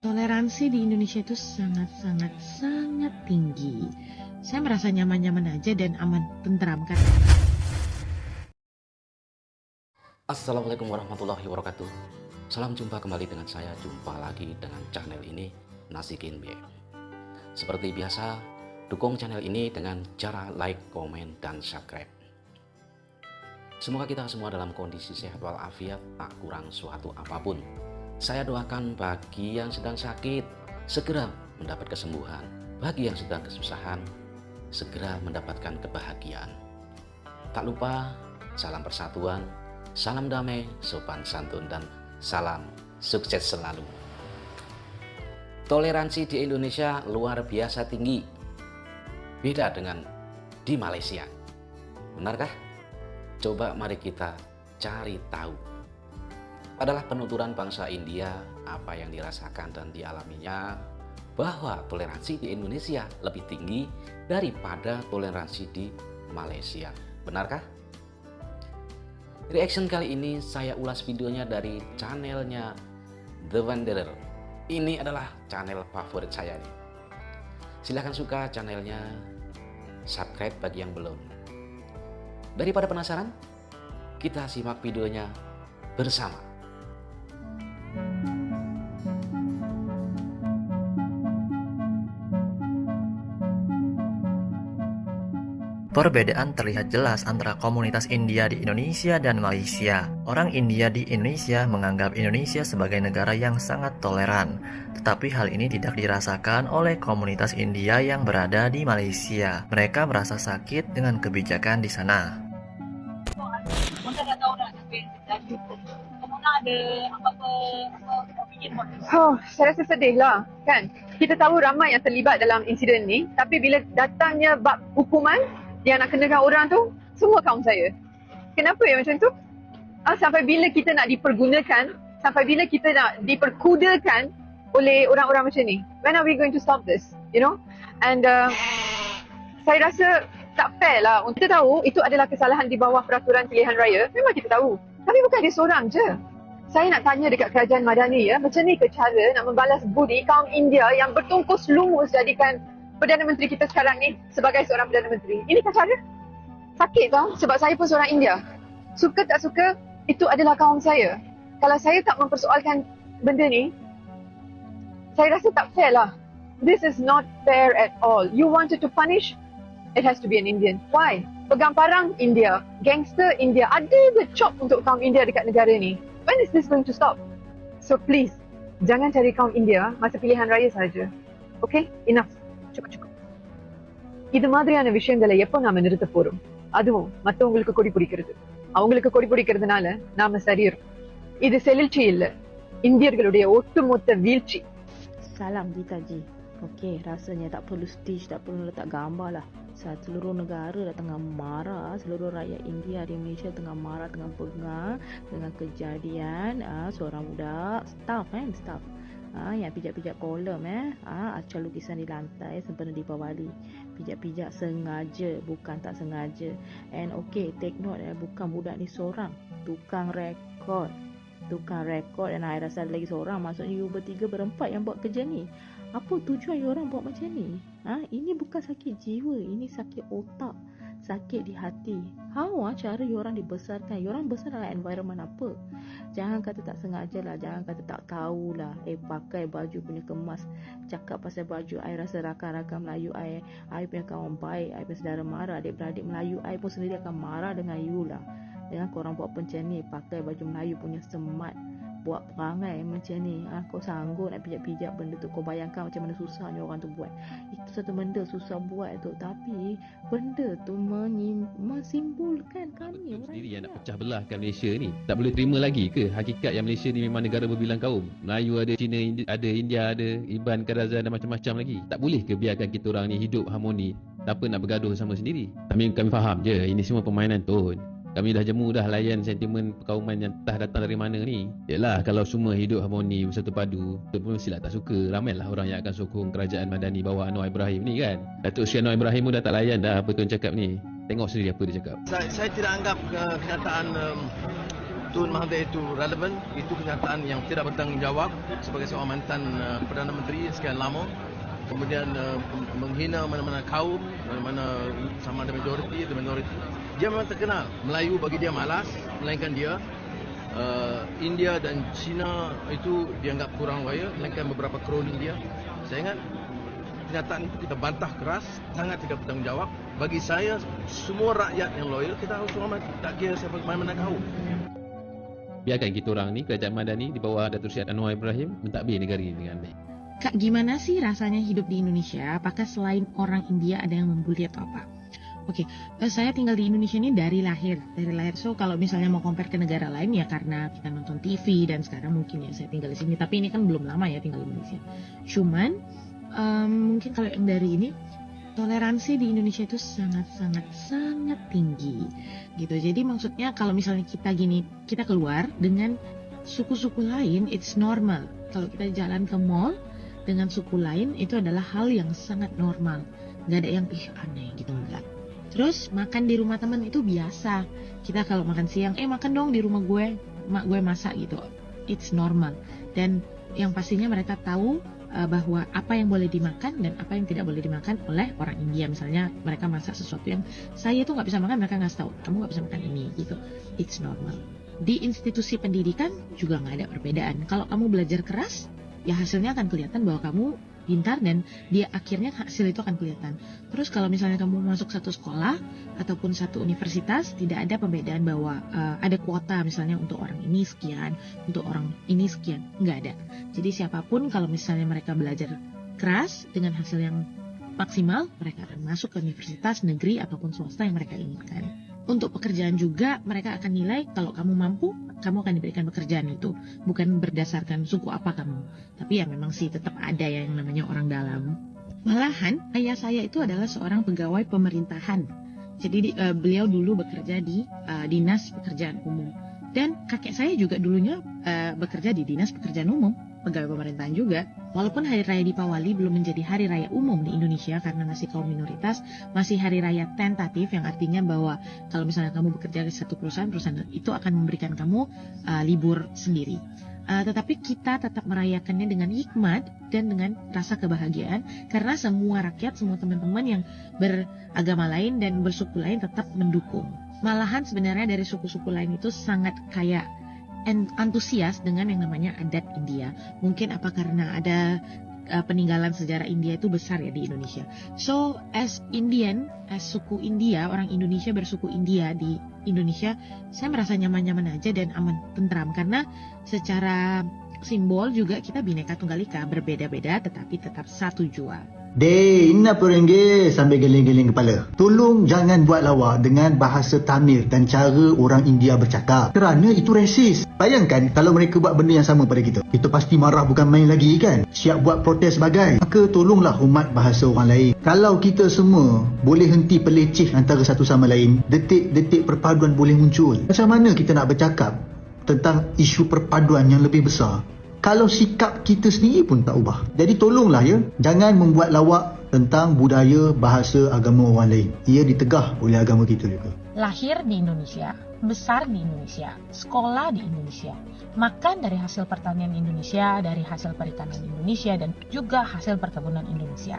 Toleransi di Indonesia itu sangat tinggi. Saya merasa nyaman-nyaman aja dan aman, tentram kan. Assalamualaikum warahmatullahi wabarakatuh. Salam jumpa kembali dengan saya. Jumpa lagi dengan channel ini, Nasikin B. Seperti biasa, dukung channel ini dengan cara like, komen, dan subscribe. Semoga kita semua dalam kondisi sehat walafiat, tak kurang suatu apapun. Saya doakan bagi yang sedang sakit, segera mendapat kesembuhan. Bagi yang sedang kesusahan, segera mendapatkan kebahagiaan. Tak lupa, salam persatuan, salam damai, sopan santun, dan salam sukses selalu. Toleransi di Indonesia luar biasa tinggi. Beda dengan di Malaysia. Benarkah? Coba mari kita cari tahu. Adalah penuturan bangsa India apa yang dirasakan dan dialaminya, bahwa toleransi di Indonesia lebih tinggi daripada toleransi di Malaysia. Benarkah? Reaction kali ini saya ulas videonya dari channelnya The Wanderer. Ini adalah channel favorit saya nih. Silahkan suka channelnya, subscribe bagi yang belum. Daripada penasaran, kita simak videonya bersama. Perbedaan terlihat jelas antara komunitas India di Indonesia dan Malaysia. Orang India di Indonesia menganggap Indonesia sebagai negara yang sangat toleran, tetapi hal ini tidak dirasakan oleh komunitas India yang berada di Malaysia. Mereka merasa sakit dengan kebijakan di sana. Saya rasa sedih lah, kan? Kita tahu ramai yang terlibat dalam insiden ni, tapi bila datangnya bab hukuman yang nak kenakan orang tu, semua kaum saya. Kenapa ya macam tu? Sampai bila kita nak dipergunakan, sampai bila kita nak diperkudakan oleh orang-orang macam ni? When are we going to stop this? You know? And saya rasa tak fair lah. Kita tahu itu adalah kesalahan di bawah peraturan pilihan raya. Memang kita tahu. Tapi bukan dia seorang je. Saya nak tanya dekat kerajaan Madani ya, macam ni ke cara nak membalas budi kaum India yang bertungkus lumus jadikan Perdana Menteri kita sekarang ni sebagai seorang Perdana Menteri. Ini kan cara? Sakit tau, sebab saya pun seorang India. Suka tak suka, itu adalah kaum saya. Kalau saya tak mempersoalkan benda ni, saya rasa tak fair lah. This is not fair at all. You wanted to punish, it has to be an Indian. Why? Pegang parang India, gangster India. Ada the chop untuk kaum India dekat negara ni. When is this going to stop? So please, jangan cari kaum India masa pilihan raya saja. Okay? Enough. Cukup. இது மாதிரியான விஷயங்களை எப்போ நாம நிறுத்த போறோம்? அதுவும் மத்தவங்களுக்கு கொடி பிடிக்கிறது. அவங்களுக்கு கொடி பிடிக்கிறதுனால நாம சரியறோம். இது செழிச்சி இல்ல, இந்தியர்களுடைய ஒட்டுமொத்த வீழ்ச்சி. Salam Gita Ji. Okey, rasanya tak perlu stitch, tak perlu letak gambar lah. Seluruh negara dah tengah marah, seluruh rakyat India di Malaysia tengah marah, tengah bengar dengan kejadian seorang budak staff yang pijak-pijak kolom acar lukisan di lantai sempena Deepawali. Pijak-pijak sengaja, bukan tak sengaja. And okay, take note bukan budak ni seorang, tukang rekod dan saya rasa ada lagi seorang. Maksudnya you bertiga berempat yang buat kerja ni. Apa tujuan you orang buat macam ni? Ini bukan sakit jiwa, ini sakit otak, sakit di hati. How cara you orang dibesarkan? You orang besar dalam environment apa? Jangan kata tak sengaja lah, jangan kata tak tahulah. Pakai baju punya kemas, cakap pasal baju. I rasa rakan-rakan Melayu I punya kawan baik, I punya saudara mara, adik-beradik Melayu I pun sendiri akan marah dengan you lah. Dengan korang buat macam ni, pakai baju Melayu punya semat, buat perangai macam ni. Kau sanggup nak pijak-pijak benda tu? Kau bayangkan macam mana susahnya orang tu buat. Itu satu benda susah buat tu, tapi benda tu mensimbolkan kami orang sendiri yang nak pecah belahkan Malaysia ni. Tak boleh terima lagi ke hakikat yang Malaysia ni memang negara berbilang kaum? Melayu ada, Cina ada, India ada, Iban, Kadazan dan macam-macam lagi. Tak boleh ke biarkan kita orang ni hidup harmoni tanpa nak bergaduh sama sendiri? Kami faham je ini semua permainan tone. Kami dah jemu dah layan sentimen perkauman yang entah datang dari mana ni. Yalah, kalau semua hidup harmoni bersatu padu, tu pun mestilah tak suka. Ramailah orang yang akan sokong kerajaan Madani bawah Anwar Ibrahim ni kan. Datuk Seri Anwar Ibrahim pun dah tak layan dah apa tuan cakap ni. Tengok sendiri apa dia cakap. Saya tidak anggap kenyataan Tun Mahathir itu relevan, itu kenyataan yang tidak bertanggungjawab sebagai seorang mantan Perdana Menteri sekian lama. Kemudian menghina mana-mana kaum, mana-mana sama ada majoriti atau minoriti. Dia memang terkenal. Melayu bagi dia malas, melainkan dia India dan China itu dianggap kurang loyal, melainkan beberapa kroni dia. Saya ingat kenyataan itu kita bantah keras, sangat tidak bertanggungjawab. Bagi saya, semua rakyat yang loyal kita harus hormati, tak kira siapa mana-mana kaum. Biarkan kita orang ni, Kerajaan Madani di bawah Datuk Seri Anwar Ibrahim mentadbir negara ini dengan baik. Kak, gimana sih rasanya hidup di Indonesia? Apakah selain orang India ada yang membuli atau apa? Oke, saya tinggal di Indonesia ini dari lahir. So kalau misalnya mau compare ke negara lain ya karena kita nonton TV dan sekarang mungkin ya saya tinggal di sini. Tapi ini kan belum lama ya tinggal di Indonesia. Cuman mungkin kalau yang dari ini toleransi di Indonesia itu sangat tinggi gitu. Jadi maksudnya kalau misalnya kita keluar dengan suku-suku lain, it's normal. Kalau kita jalan ke mall dengan suku lain itu adalah hal yang sangat normal. Gak ada yang aneh gitu, enggak. Terus makan di rumah teman itu biasa. Kita kalau makan siang, makan dong di rumah gue, mak gue masak gitu. It's normal. Dan yang pastinya mereka tahu bahwa apa yang boleh dimakan dan apa yang tidak boleh dimakan oleh orang India. Misalnya mereka masak sesuatu yang saya tuh nggak bisa makan, mereka nggak tahu kamu nggak bisa makan ini gitu. It's normal. Di institusi pendidikan juga nggak ada perbedaan. Kalau kamu belajar keras, ya hasilnya akan kelihatan bahwa kamu pintar dan dia akhirnya hasil itu akan kelihatan. Terus kalau misalnya kamu masuk satu sekolah ataupun satu universitas, tidak ada pembedaan bahwa ada kuota misalnya untuk orang ini sekian, untuk orang ini sekian, nggak ada. Jadi siapapun kalau misalnya mereka belajar keras dengan hasil yang maksimal, mereka akan masuk ke universitas negeri ataupun swasta yang mereka inginkan. Untuk pekerjaan juga mereka akan nilai kalau kamu mampu, kamu akan diberikan pekerjaan itu. Bukan berdasarkan suku apa kamu. Tapi ya memang sih tetap ada yang namanya orang dalam. Malahan ayah saya itu adalah seorang pegawai pemerintahan. Jadi beliau dulu bekerja di Dinas Pekerjaan Umum. Dan kakek saya juga dulunya bekerja di Dinas Pekerjaan Umum, pegawai pemerintahan juga. Walaupun Hari Raya Dipawali belum menjadi hari raya umum di Indonesia karena masih kaum minoritas, masih hari raya tentatif yang artinya bahwa kalau misalnya kamu bekerja di satu perusahaan itu akan memberikan kamu libur sendiri. Tetapi kita tetap merayakannya dengan hikmat dan dengan rasa kebahagiaan karena semua rakyat, semua teman-teman yang beragama lain dan bersuku lain tetap mendukung. Malahan sebenarnya dari suku-suku lain itu sangat kayak antusias dengan yang namanya adat India. Mungkin apa karena ada peninggalan sejarah India itu besar ya di Indonesia. So as Indian, as suku India, orang Indonesia bersuku India di Indonesia, saya merasa nyaman-nyaman aja dan aman, tentram. Karena secara simbol juga kita Bhinneka Tunggal Ika, berbeda-beda tetapi tetap satu jua. Ini apa ringgit sambil geling-geling kepala. Tolong jangan buat lawak dengan bahasa Tamil dan cara orang India bercakap. Kerana itu resis. Bayangkan kalau mereka buat benda yang sama pada kita. Kita pasti marah bukan main lagi kan. Siap buat protes sebagai. Maka tolonglah hormat bahasa orang lain. Kalau kita semua boleh henti peleceh antara satu sama lain, detik-detik perpaduan boleh muncul. Macam mana kita nak bercakap tentang isu perpaduan yang lebih besar kalau sikap kita sendiri pun tak ubah? Jadi tolonglah ya, jangan membuat lawak tentang budaya, bahasa, agama orang lain. Ia ditegah oleh agama kita juga. Lahir di Indonesia, besar di Indonesia, sekolah di Indonesia, makan dari hasil pertanian Indonesia, dari hasil perikanan Indonesia, dan juga hasil perkebunan Indonesia.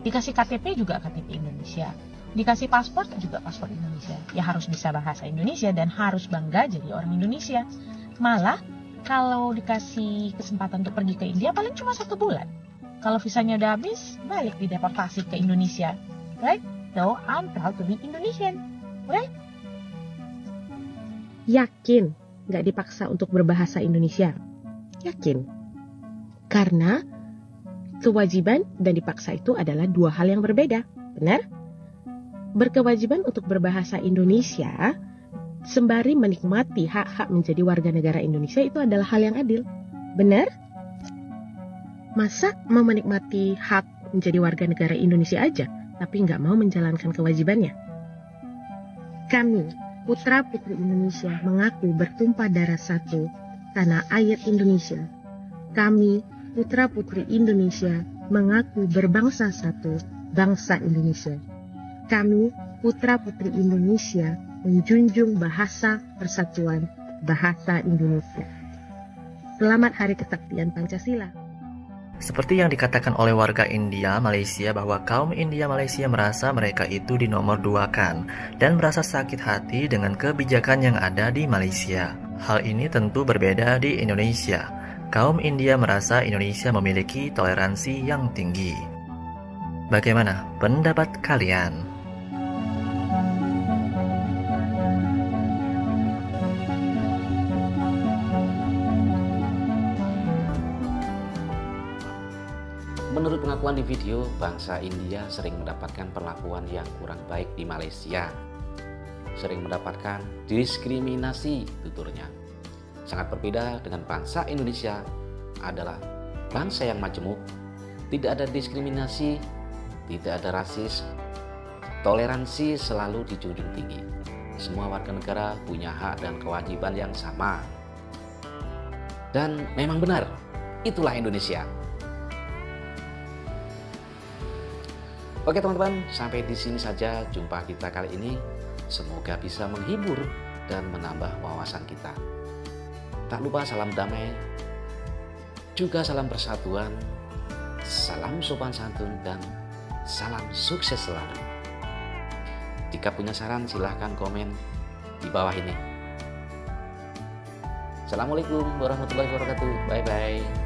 Dikasih KTP juga KTP Indonesia. Dikasih paspor juga paspor Indonesia. Ya harus bisa bahasa Indonesia dan harus bangga jadi orang Indonesia. Malah kalau dikasih kesempatan untuk pergi ke India paling cuma 1 bulan. Kalau visanya udah habis, balik dideportasi ke Indonesia. Right? So, I'm proud to be Indonesian. Right? Yakin gak dipaksa untuk berbahasa Indonesia? Yakin. Karena kewajiban dan dipaksa itu adalah 2 hal yang berbeda. Benar? Berkewajiban untuk berbahasa Indonesia sembari menikmati hak-hak menjadi warga negara Indonesia itu adalah hal yang adil. Benar? Masa mau menikmati hak menjadi warga negara Indonesia aja, tapi nggak mau menjalankan kewajibannya? Kami, putra-putri Indonesia, mengaku bertumpah darah satu tanah air Indonesia. Kami, putra-putri Indonesia, mengaku berbangsa satu, bangsa Indonesia. Kami, putra-putri Indonesia, menjunjung bahasa persatuan bahasa Indonesia. Selamat Hari Kesaktian Pancasila. Seperti yang dikatakan oleh warga India Malaysia bahwa kaum India Malaysia merasa mereka itu dinomorduakan dan merasa sakit hati dengan kebijakan yang ada di Malaysia. Hal ini tentu berbeda di Indonesia. Kaum India merasa Indonesia memiliki toleransi yang tinggi. Bagaimana pendapat kalian? Menurut pengakuan di video, bangsa India sering mendapatkan perlakuan yang kurang baik di Malaysia. Sering mendapatkan diskriminasi, tuturnya. Sangat berbeda dengan bangsa Indonesia adalah bangsa yang majemuk, tidak ada diskriminasi, tidak ada rasis, toleransi selalu dijunjung tinggi. Semua warga negara punya hak dan kewajiban yang sama. Dan memang benar, itulah Indonesia. Oke teman-teman, sampai di sini saja jumpa kita kali ini. Semoga bisa menghibur dan menambah wawasan kita. Tak lupa salam damai, juga salam persatuan, salam sopan santun, dan salam sukses selalu. Jika punya saran silahkan komen di bawah ini. Assalamualaikum warahmatullahi wabarakatuh. Bye-bye.